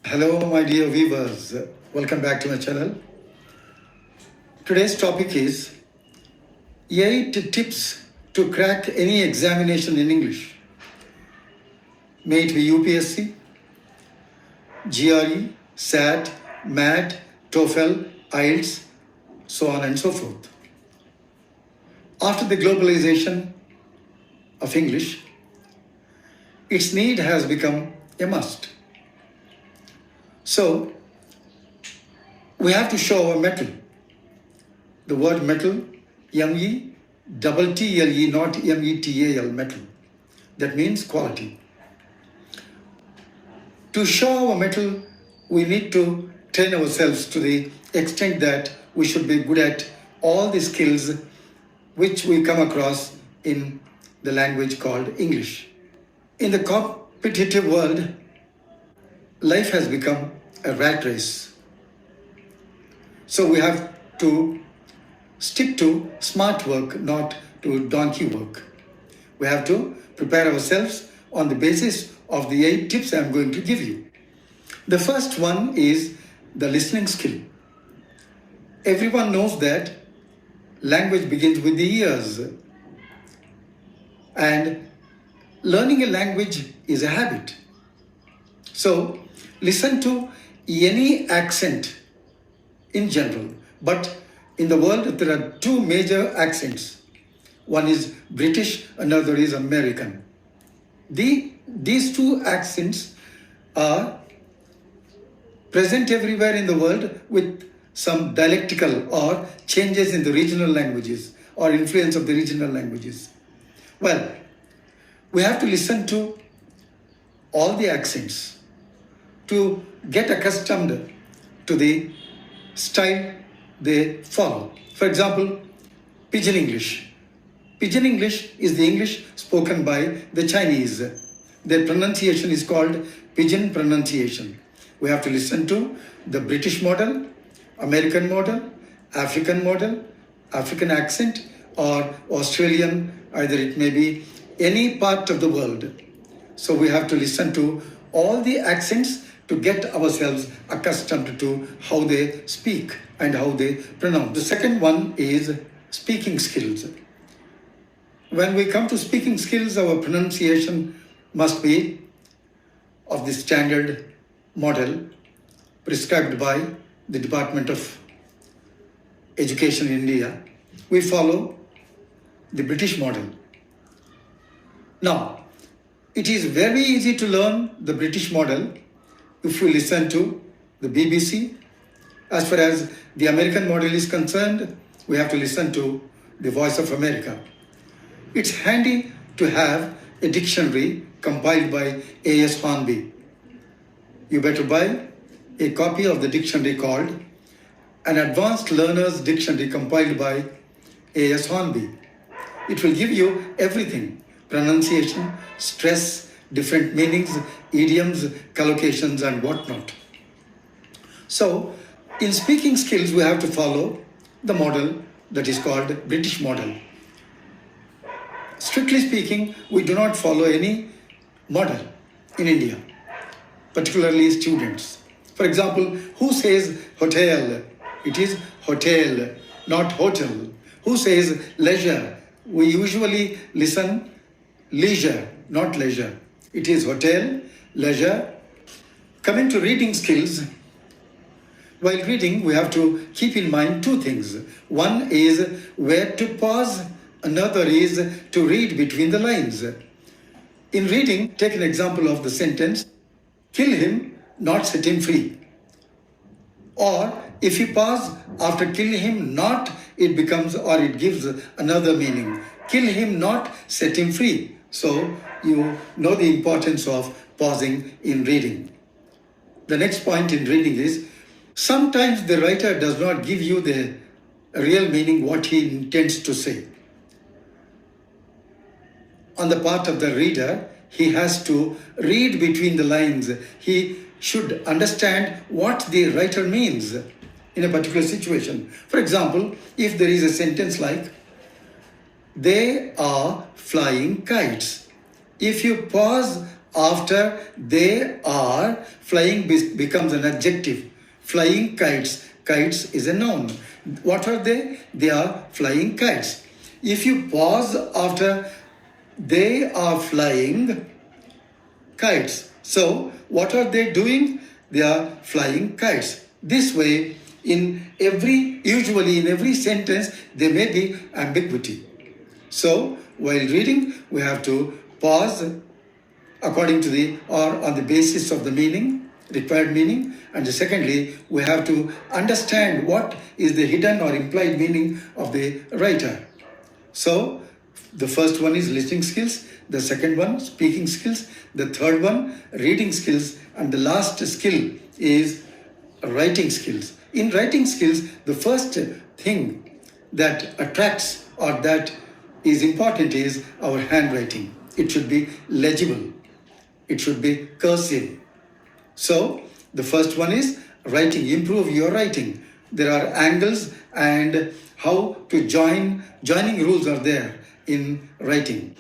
Hello, my dear viewers. Welcome back to my channel. Today's topic is 8 tips to crack any examination in English. May it be UPSC, GRE, SAT, MAT, TOEFL, IELTS, so on and so forth. After the globalization of English, its need has become a must. So, we have to show our mettle. The word mettle, M-E-T-T-L-E, not M-E-T-A-L, mettle. That means quality. To show our mettle, we need to train ourselves to the extent that we should be good at all the skills which we come across in the language called English. In the competitive world, life has become a rat race. So we have to stick to smart work, not to donkey work. We have to prepare ourselves on the basis of the 8 tips I am going to give you. The first one is the listening skill. Everyone knows that language begins with the ears. And learning a language is a habit. So, listen to any accent in general. But in the world, there are 2 major accents. One is British, another is American. These 2 accents are present everywhere in the world with some dialectical or changes in the regional languages or influence of the regional languages. Well, we have to listen to all the accents to get accustomed to the style they follow. For example, Pidgin English. Pidgin English is the English spoken by the Chinese. Their pronunciation is called Pidgin pronunciation. We have to listen to the British model, American model, African accent, or Australian, either it may be any part of the world. So we have to listen to all the accents to get ourselves accustomed to how they speak and how they pronounce. The second one is speaking skills. When we come to speaking skills, our pronunciation must be of the standard model prescribed by the Department of Education in India. We follow the British model. Now, it is very easy to learn the British model if we listen to the BBC. As far as the American model is concerned, we have to listen to the Voice of America. It's handy to have a dictionary compiled by A.S. Hornby. You better buy a copy of the dictionary called An Advanced Learner's Dictionary compiled by A.S. Hornby. It will give you everything: pronunciation, stress, different meanings, idioms, collocations, and whatnot. So, in speaking skills, we have to follow the model that is called British model. Strictly speaking, we do not follow any model in India, particularly students. For example, who says hotel? It is hotel, not hotel. Who says leisure? We usually listen leisure, not leisure. It is hotel, leisure. Coming to reading skills, while reading, we have to keep in mind 2 things. One is where to pause, another is to read between the lines. In reading, take an example of the sentence, kill him, not set him free. Or if you pause after kill him not, it becomes, or it gives another meaning. Kill him not, set him free. So you know the importance of pausing in reading. The next point in reading is, sometimes the writer does not give you the real meaning, what he intends to say. On the part of the reader, he has to read between the lines. He should understand what the writer means in a particular situation. For example, if there is a sentence like, they are flying kites. If you pause after they are flying becomes an adjective. Flying kites. Kites is a noun. What are they? They are flying kites. If you pause after they are flying kites. So what are they doing? They are flying kites. This way, usually in every sentence, there may be ambiguity. So while reading, we have to pause according to on the basis of the meaning, required meaning. And secondly, we have to understand what is the hidden or implied meaning of the writer. So the first one is listening skills, the second one speaking skills, the third one reading skills, and the last skill is writing skills. In writing skills, the first thing that attracts or that is important is our handwriting. It should be legible. It should be cursive. So the first one is writing. Improve your writing. There are angles and how to joining rules are there in writing.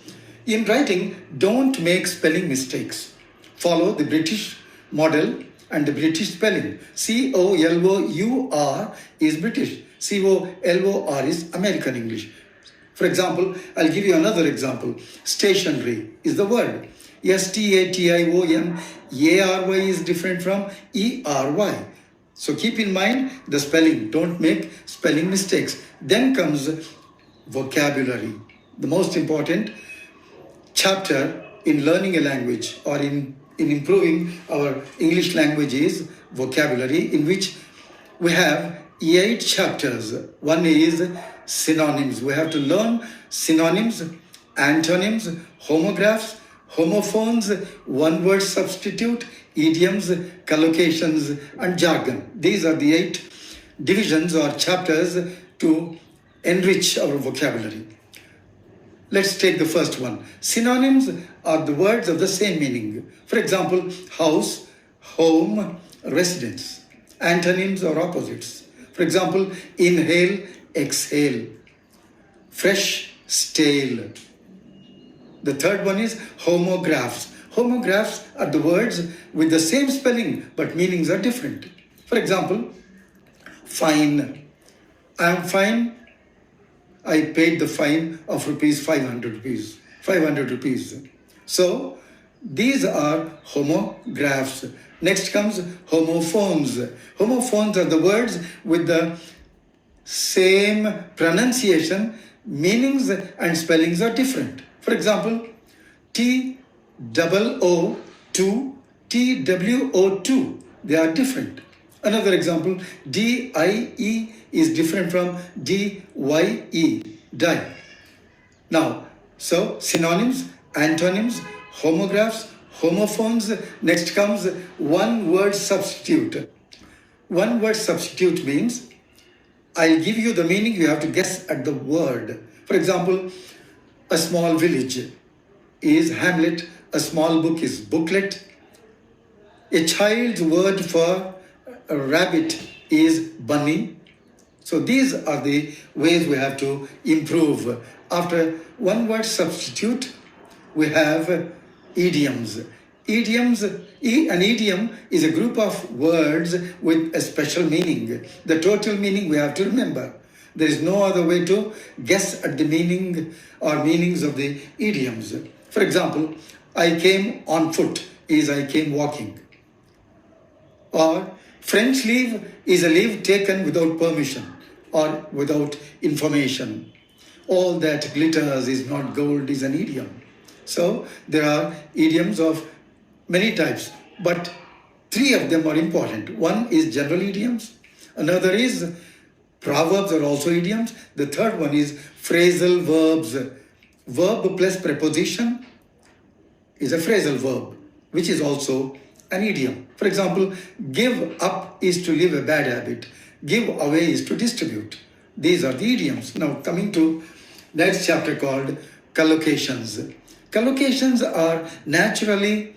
In writing, don't make spelling mistakes. Follow the British model and the British spelling. COLOUR is British. COLOR is American English. For example, I'll give you another example. Stationery is the word. STATIONARY is different from ERY. So keep in mind the spelling. Don't make spelling mistakes. Then comes vocabulary. The most important chapter in learning a language or in improving our English language is vocabulary, in which we have 8 chapters. One is synonyms. We have to learn synonyms, antonyms, homographs, homophones, one-word substitute, idioms, collocations, and jargon. These are the 8 divisions or chapters to enrich our vocabulary. Let's take the first one. Synonyms are the words of the same meaning. For example, house, home, residence. Antonyms or opposites. For example, inhale, exhale. Fresh, stale. The third one is homographs. Homographs are the words with the same spelling but meanings are different. For example, fine. I am fine. I paid the fine of ₹500. 500 rupees. So these are homographs. Next comes homophones. Homophones are the words with the same pronunciation, meanings and spellings are different. For example, TOO2, TWO2, they are different. Another example, DIE is different from DYE, die. Now, so synonyms, antonyms, homographs, homophones. Next comes one-word substitute. One-word substitute means I'll give you the meaning, you have to guess at the word. For example, a small village is Hamlet, a small book is booklet. A child's word for a rabbit is bunny. So these are the ways we have to improve. After one word substitute, we have idioms. An idiom is a group of words with a special meaning. The total meaning we have to remember. There is no other way to guess at the meaning or meanings of the idioms. For example, I came on foot is I came walking. Or French leave is a leave taken without permission or without information. All that glitters is not gold is an idiom. So there are idioms of many types, but 3 of them are important. One is general idioms. Another is proverbs are also idioms. The third one is phrasal verbs. Verb plus preposition is a phrasal verb, which is also an idiom. For example, give up is to leave a bad habit. Give away is to distribute. These are the idioms. Now coming to next chapter called collocations. Collocations are naturally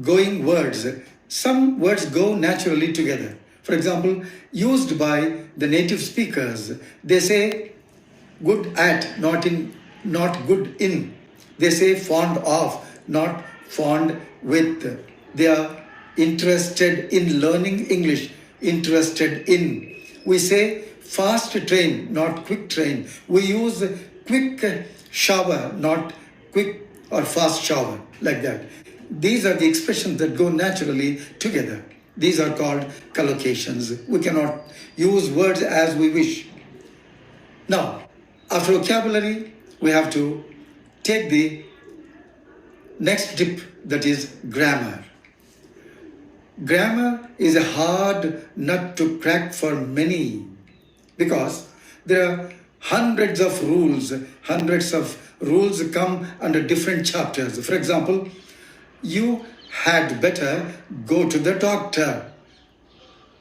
going words. Some words go naturally together. For example, used by the native speakers. They say good at, not good in. They say fond of, not fond with. They are interested in learning English. Interested in. We say fast train, not quick train. We use quick shower, not quick or fast shower, like that. These are the expressions that go naturally together. These are called collocations. We cannot use words as we wish. Now, after vocabulary, we have to take the next tip, that is grammar. Grammar is a hard nut to crack for many because there are hundreds of rules. Hundreds of rules come under different chapters. For example, you had better go to the doctor.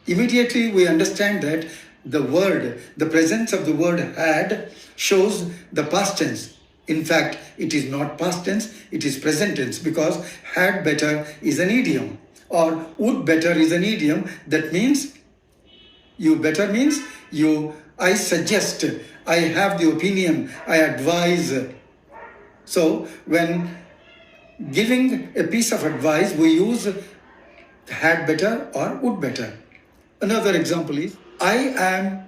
Immediately we understand that the word, the presence of the word had shows the past tense. In fact, it is not past tense, it is present tense because had better is an idiom or would better is an idiom. That means you better means you, I suggest, I have the opinion, I advise. So when giving a piece of advice, we use had better or would better. Another example is, I am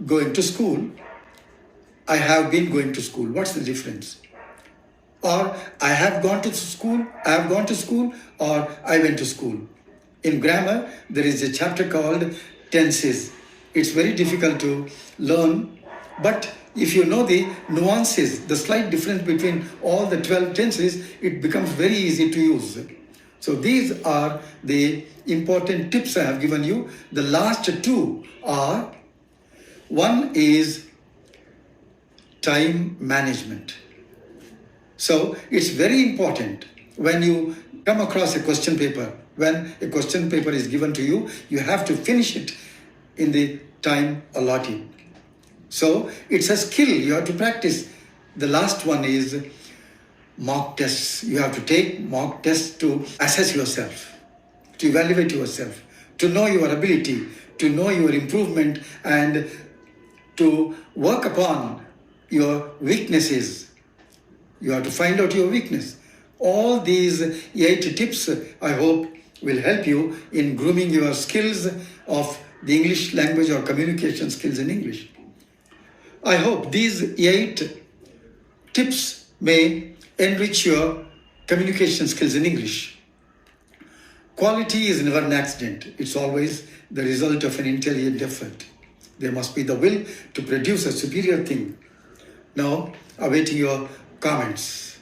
going to school. I have been going to school. What's the difference? Or I have gone to school, I have gone to school, or I went to school. In grammar, there is a chapter called tenses. It's very difficult to learn, but if you know the nuances, the slight difference between all the 12 tenses, it becomes very easy to use. So these are the important tips I have given you. The last two are, one is time management. So it's very important when you come across a question paper, when a question paper is given to you, you have to finish it in the time allotted. So it's a skill you have to practice. The last one is mock tests. You have to take mock tests to assess yourself, to evaluate yourself, to know your ability, to know your improvement, and to work upon your weaknesses. You have to find out your weakness. All these 8 tips, I hope, will help you in grooming your skills of the English language or communication skills in English. I hope these 8 tips may enrich your communication skills in English. Quality is never an accident. It's always the result of an intelligent effort. There must be the will to produce a superior thing. Now, awaiting your comments.